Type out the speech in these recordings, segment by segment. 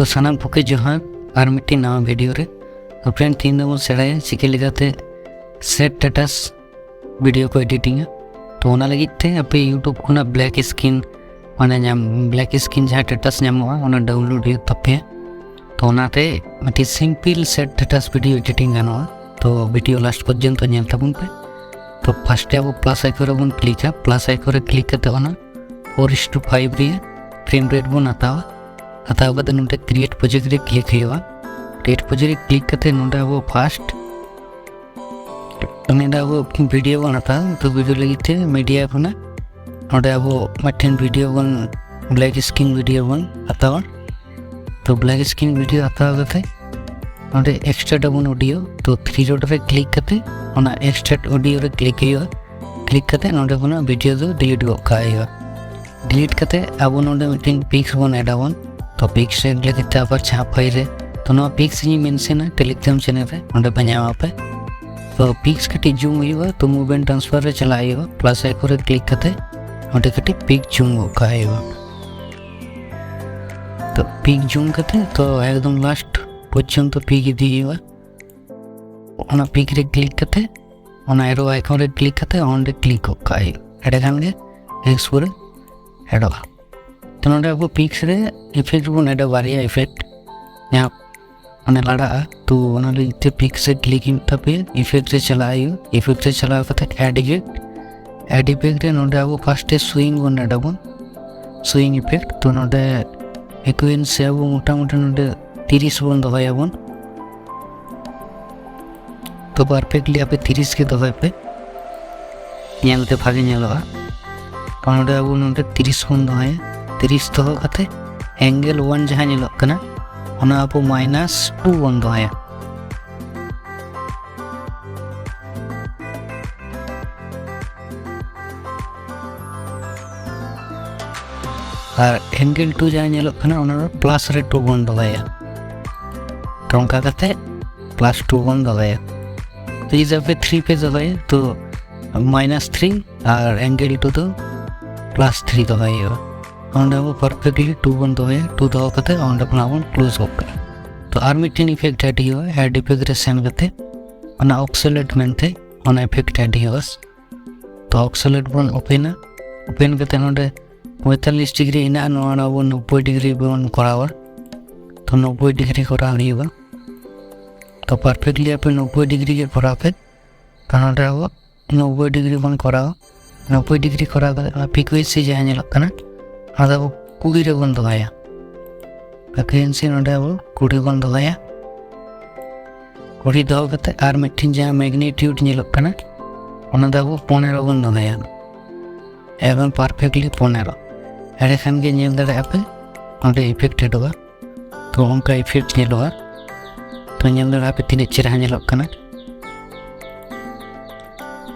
तो सानाम कोके जोहार और मिट्टी नवा वीडियो रे। तो फ्रेंड तीन दो सेड़ाया चिके लेगाते सेट स्टेटस वीडियो को एडिटिंग है। तो ओना लगी थे अपे यूट्यूब खुना ब्लैक स्क्रीन माने नाम ब्लैक स्क्रीन जहाँ स्टेटस नामोगा ओना डाउनलोड हुई तपे। तो ओनाते मिट्टी simple set status video editing गानोगा। तो वीडियो लास्ट पर्यंत नेल ताबुन पे। तो फर्स्ट अब प्लस आइकन रे बन क्लिक है। प्लस आइकन रे क्लिक करते ओना 4:5 रे फ्रेम रेट बन हताव कते नोटे क्रिएट प्रोजेक्ट रे क्लिक हुआ। क्रिएट प्रोजेक्ट क्लिक करते नोटे अब फास्ट नेडा वो वीडियो बन हताव। तो वीडियो लगी थे मीडिया खुना नोटे अब मटेन वीडियो बन ब्लैक स्क्रीन वीडियो बन हताव। तो ब्लैक स्क्रीन वीडियो हताव करते नोटे एक्सट्रा बन ऑडियो। तो 3 डॉट रे क्लिक करते ओना एक्सट्रा ऑडियो रे क्लिक हुआ। क्लिक करते नोटे खुना वीडियो दो डिलीट गोका डिलीट करते अब नोटे मिटिंग पिक्स बन एडावन। तो पिक्स रे लेते अब छाप रे। तो नो पिक्स नी मेंशन है टेलीग्राम चैनल रे नोटे बजावा पे। तो पिक्स कटी जूम हुआ। तो मूवमेंट ट्रांसफर रे चलाइयो प्लस आइकन रे क्लिक करते नोटे कटी पिक जूम गोका तो पिक जूम करते तो एकदम लास्ट पर्यंत पिक इदी हुआ। ओना पिक रे क्लिक करते ओना एरो आइकन रे क्लिक करते ऑन रे क्लिक गोका एडे खान गे एक्सपोर्ट एडोगा। तो नोटे अब पिक्स रे इफेक्ट बन एडा बारिया इफेक्ट यहाँ माने लड़ा। तो ओना इते पिक्स रे क्लिकिंग तपे इफेक्ट रे चलाइयो। इफेक्ट रे चला करते ऐड इफेक्ट रे नोटे अब फर्स्ट स्विंग बन एडा बन स्विंग इफेक्ट। तो नोटे इक्वेन से अब मोटा-मोटा नोटे 30 बन दबाया बन। तो परफेक्टली आप 30 के दबाए पे नेलते भागे नेलवा। तो नोटे अब नोटे 30 बन दबाया 30 दो कते एंगल 1 जहाँ नेलक कना ओना अब -2 बन दबाया। और एंगल 2 जहाँ नेलक कना ओना प्लस रे 2 बन दबाया। तो उनका कते +2 बन दबाया। तो इस पे 3 पे दबाया तो -3 और एंगल 2 तो +3 दबाया। और वो परफेक्टली 2 बन दबाया 2 दबा करते और अपना बन क्लोज होकर। तो और मिट्टी इफेक्ट ऐड हुआ ऐड इफेक्ट रे सेंड करते ओना ऑक्सीलेट मेनते ओना इफेक्ट ऐड हुआ। तो ऑक्सीलेट बन ओपन करते नोटे 45 डिग्री इना नोना वो 90 डिग्री बन करावा। तो 90 डिग्री करा हुआ। तो परफेक्टली आप 90 डिग्री के करा पे नोटे अब 90 डिग्री बन करावा। 90 डिग्री करा फ्रिक्वेंसी जहाँ नेलक कना अदा वो 20 रे बन दबाया। फ्रिक्वेंसी नोटे अब 20 बन दबाया। 20 दबा करते और मिट्टी जहाँ मैग्नीट्यूड नेलक कना ओना दा वो 15 बन दबाया। एकदम परफेक्टली 15 एडे खान के नेल दाड़े पे नोटे इफेक्ट हेडोगा। तो उनका इफेक्ट नेलवा। तो नेल दाड़े पे तीन चेहरा नेलक कना।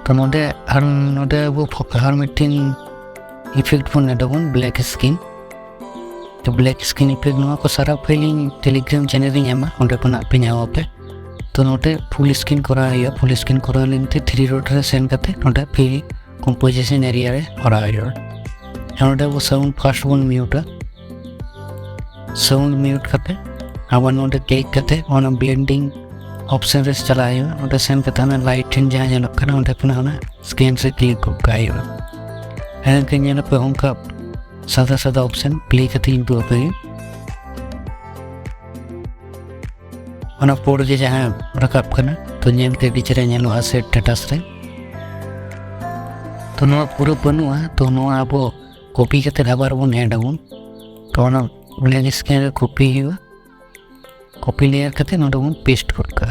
तो नोटे वो हर मिट्टी इफेक्ट बन एडोगन ब्लैक स्क्रीन। तो ब्लैक स्क्रीन इफेक्ट नवा को सारा फाइलिंग टेलीग्राम चैनल रे ᱧᱟᱢᱟ ओंडे को पे ᱧᱟᱢᱟ पे। तो नोटे फुल स्क्रीन करा हुआ। फुल स्क्रीन करा लेनते 3 डॉट रे सेंड करते नोटे फिर कंपोजिशन एरिया रे करा हुआ। नोटे वो साउंड फास्ट बन म्यूट साउंड म्यूट करते अब नोटे क्लिक करते ओना ब्लेंडिंग ऑप्शन रे चला हुआ। नोटे सेंड करते ना लाइट जहाँ नेलक कना ओंडे को ना स्क्रीन से क्लिक गोका के नेल पे उनका सादा ऑप्शन प्ले करते इंटू पे ओना पोड़ जे जहाँ रकाब करना। तो नेलते टीचर नेलवा सेट स्टेटस रे। तो नो पूरा बनुआ। तो नो अब कॉपी करते आबार बन ऐड आबन। तो ओना ब्लैक स्क्रीन रे कॉपी हुआ। कॉपी लेयर करते नोटे बन पेस्ट कोडका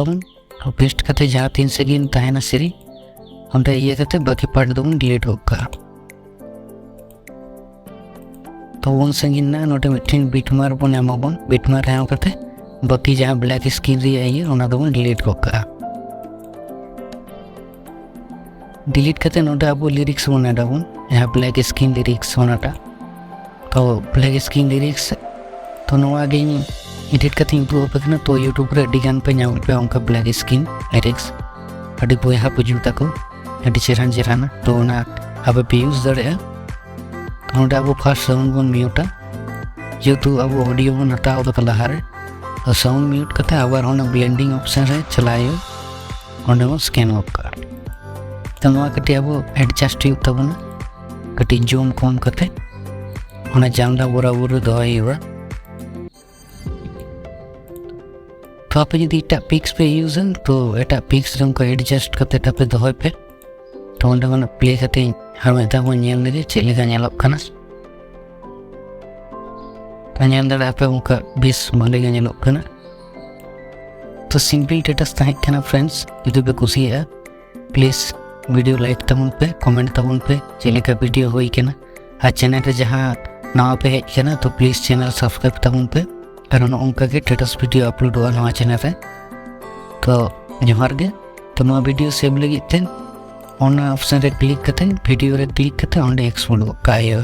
बन। तो पेस्ट करते जहाँ 3 सेकेंड ताहेना सिरी ओंडे ये करते बाकी पार्ट दो डिलीट होगा। तो वन संगीन ना नोटे मिट्टी बिटमार बन एमाबन। बिटमार एम करते बाकी जहाँ ब्लैक स्क्रीन रे आई ओना दो डिलीट होगा। डिलीट करते नोटे अब लिरिक्स बन एडाबन यहाँ ब्लैक स्क्रीन लिरिक्स ओनाटा। तो ब्लैक स्क्रीन लिरिक्स तो नवा गे एडिट करते इम्प्रूव पे। तो यूट्यूब रे डिगान पे ᱧᱟᱢ पे उनका ब्लैक स्क्रीन लिरिक्स अभी बोया पुजुता को अभी चेहरा। तो अब पे यूज दाड़े। तो अब फास्ट साउंड बन म्यूटा जेहेतु अब ऑडियो बन हटाओ तो लहारे तो साउंड म्यूट करते आबार होना ब्लेंडिंग ऑप्शन रे चलायो ओंडे बो स्कैन ऑफ कर तो नवा कटी अब एडजस्ट हुई तबना कटी जूम कम करते ओना जांगला बराबर दोहैबा तो आप यदि एटा पिक्स पे यूज है तो एटा पिक्स रे उनको एडजस्ट करते एटा पे दोहै पे तो ओंडे बन प्ले करते हर मेता बो नेल लेगे चले का नेलक कना ᱧᱮᱞ ᱫᱟᱲᱮᱭᱟᱜ ᱯᱮ ᱚᱱᱠᱟ ᱵᱮᱥ ᱵᱷᱟᱞᱮ ᱜᱮ ᱧᱮᱞᱚᱜ ᱠᱟᱱᱟ ᱛᱚ ᱥᱤᱢᱯᱤᱞ ᱴᱮᱴᱟᱥ ᱛᱟᱦᱮᱸ ᱠᱟᱱᱟ फ्रेंड्स ᱡᱩᱫᱤ ᱯᱮ ᱠᱩᱥᱤᱭᱟᱜᱼᱟ प्लीज़ वीडियो लाइक तबन पे कमेंट तबन पे चलेका वीडियो होई कना आ चैनल रे जहां नवा पे हेज कना तो प्लीज़ चैनल सब्सक्राइब तबन पे कारण उनका के टेटस वीडियो अपलोड हुआ नवा चैनल रे तो जोहार गे तो नवा वीडियो सेव लगी ते ऑन ऑप्शन रे क्लिक करते वीडियो रे क्लिक करते ऑन एक्सपोर्ट कायो